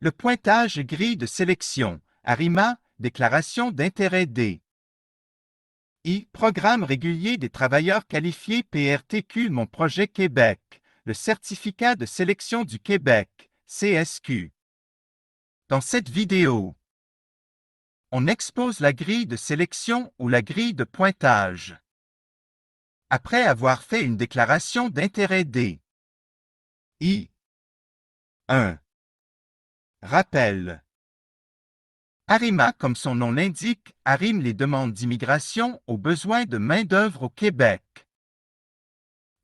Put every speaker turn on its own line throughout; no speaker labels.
Le pointage grille de sélection. ARIMA, déclaration d'intérêt D. Programme régulier des travailleurs qualifiés PRTQ Mon projet Québec. Le certificat de sélection du Québec, CSQ. Dans cette vidéo, on expose la grille de sélection ou la grille de pointage. Après avoir fait une déclaration d'intérêt D. 1. Rappel. ARIMA, comme son nom l'indique, arrime les demandes d'immigration aux besoins de main-d'œuvre au Québec.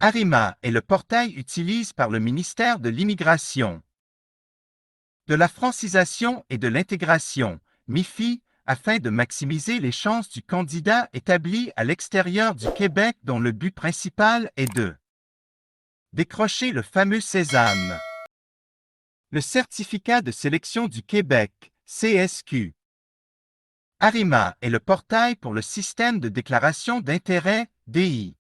ARIMA est le portail utilisé par le ministère de l'Immigration, de la francisation et de l'intégration, MIFI, afin de maximiser les chances du candidat établi à l'extérieur du Québec dont le but principal est de décrocher le fameux sésame. Le certificat de sélection du Québec, CSQ. ARIMA est le portail pour le système de déclaration d'intérêt, DI.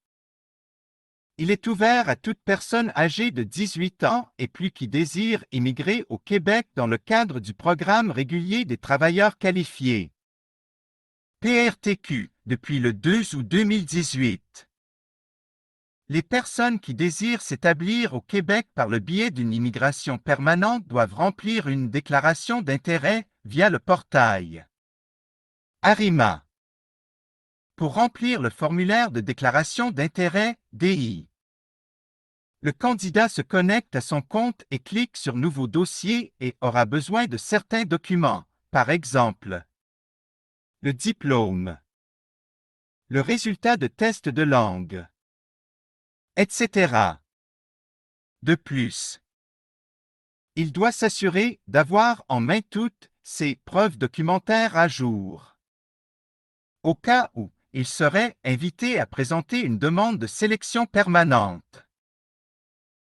Il est ouvert à toute personne âgée de 18 ans et plus qui désire immigrer au Québec dans le cadre du programme régulier des travailleurs qualifiés. PRTQ, depuis le 2 août 2018. Les personnes qui désirent s'établir au Québec par le biais d'une immigration permanente doivent remplir une déclaration d'intérêt via le portail ARIMA. Pour remplir le formulaire de déclaration d'intérêt, DI, le candidat se connecte à son compte et clique sur Nouveau dossier et aura besoin de certains documents, par exemple le diplôme, le résultat de test de langue, etc. De plus, il doit s'assurer d'avoir en main toutes ses preuves documentaires à jour. Au cas où il serait invité à présenter une demande de sélection permanente,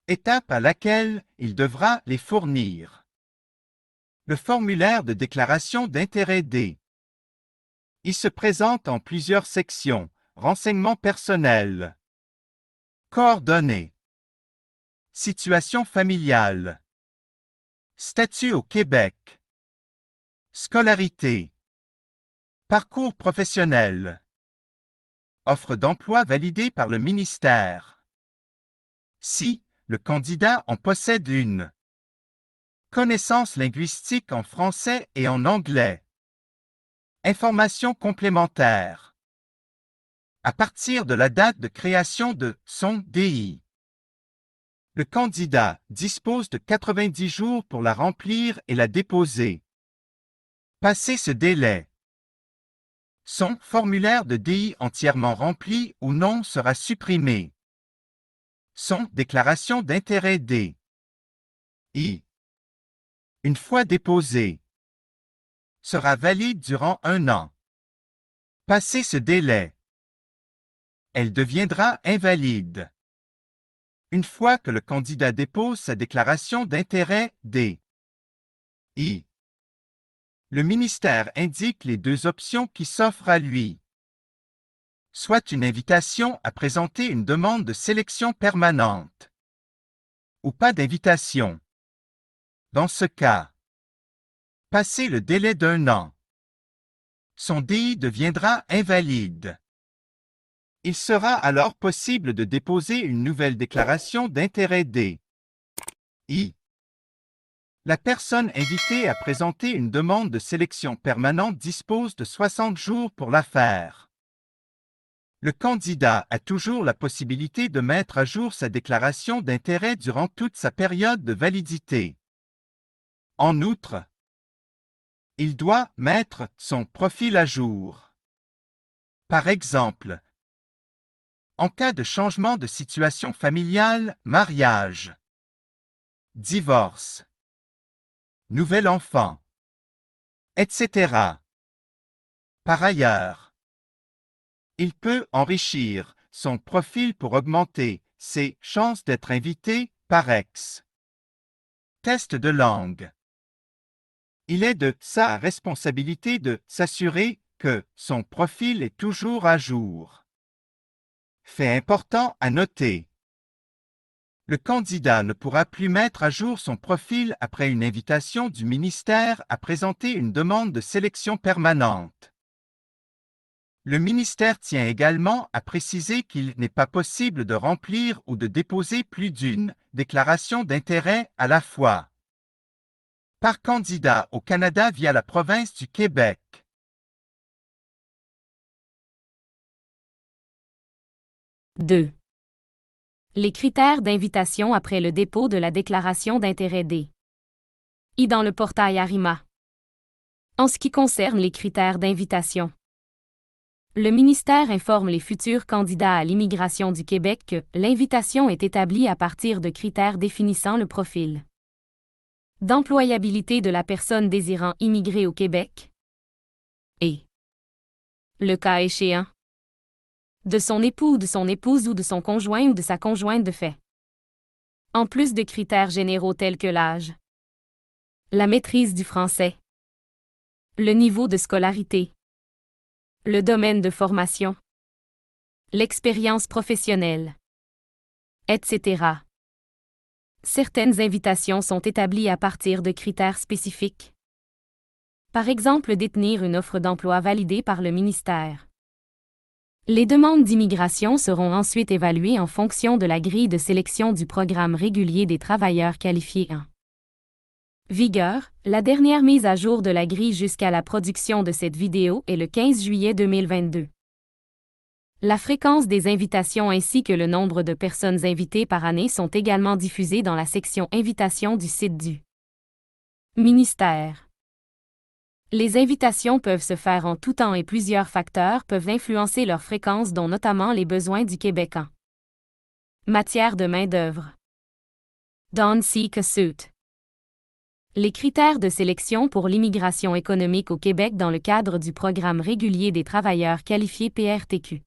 étape à laquelle il devra les fournir. Le formulaire de déclaration d'intérêt D. Il se présente en plusieurs sections: renseignements personnels, coordonnées, situation familiale, statut au Québec, scolarité, parcours professionnel, offre d'emploi validée par le ministère. Si le candidat en possède une, connaissance linguistique en français et en anglais. Informations complémentaires. À partir de la date de création de son DI, le candidat dispose de 90 jours pour la remplir et la déposer. Passé ce délai, son formulaire de DI entièrement rempli ou non sera supprimé. Son déclaration d'intérêt D. Une fois déposée, sera valide durant 1 an. Passé ce délai, elle deviendra invalide. Une fois que le candidat dépose sa déclaration d'intérêt D. Le ministère indique les deux options qui s'offrent à lui. Soit une invitation à présenter une demande de sélection permanente, ou pas d'invitation. Dans ce cas, passé le délai d'1 an, son DI deviendra invalide. Il sera alors possible de déposer une nouvelle déclaration d'intérêt D. La personne invitée à présenter une demande de sélection permanente dispose de 60 jours pour la faire. Le candidat a toujours la possibilité de mettre à jour sa déclaration d'intérêt durant toute sa période de validité. En outre, il doit mettre son profil à jour. Par exemple, en cas de changement de situation familiale, mariage, divorce, nouvel enfant, etc. Par ailleurs, il peut enrichir son profil pour augmenter ses chances d'être invité par ex. Test de langue. Il est de sa responsabilité de s'assurer que son profil est toujours à jour. Fait important à noter. Le candidat ne pourra plus mettre à jour son profil après une invitation du ministère à présenter une demande de sélection permanente. Le ministère tient également à préciser qu'il n'est pas possible de remplir ou de déposer plus d'une déclaration d'intérêt à la fois par candidat au Canada via la province du Québec.
Deux. Les critères d'invitation après le dépôt de la déclaration d'intérêt D. I dans le portail Arima. En ce qui concerne les critères d'invitation, le ministère informe les futurs candidats à l'immigration du Québec que l'invitation est établie à partir de critères définissant le profil d'employabilité de la personne désirant immigrer au Québec et, le cas échéant, de son époux ou de son épouse ou de son conjoint ou de sa conjointe de fait. En plus de critères généraux tels que l'âge, la maîtrise du français, le niveau de scolarité, le domaine de formation, l'expérience professionnelle, etc. Certaines invitations sont établies à partir de critères spécifiques. Par exemple, détenir une offre d'emploi validée par le ministère. Les demandes d'immigration seront ensuite évaluées en fonction de la grille de sélection du programme régulier des travailleurs qualifiés 1. Vigueur, la dernière mise à jour de la grille jusqu'à la production de cette vidéo est le 15 juillet 2022. La fréquence des invitations ainsi que le nombre de personnes invitées par année sont également diffusés dans la section Invitations du site du ministère. Les invitations peuvent se faire en tout temps et plusieurs facteurs peuvent influencer leur fréquence, dont notamment les besoins du Québec en matière de main-d'œuvre. Don C. Cassutt. Les critères de sélection pour l'immigration économique au Québec dans le cadre du programme régulier des travailleurs qualifiés PRTQ.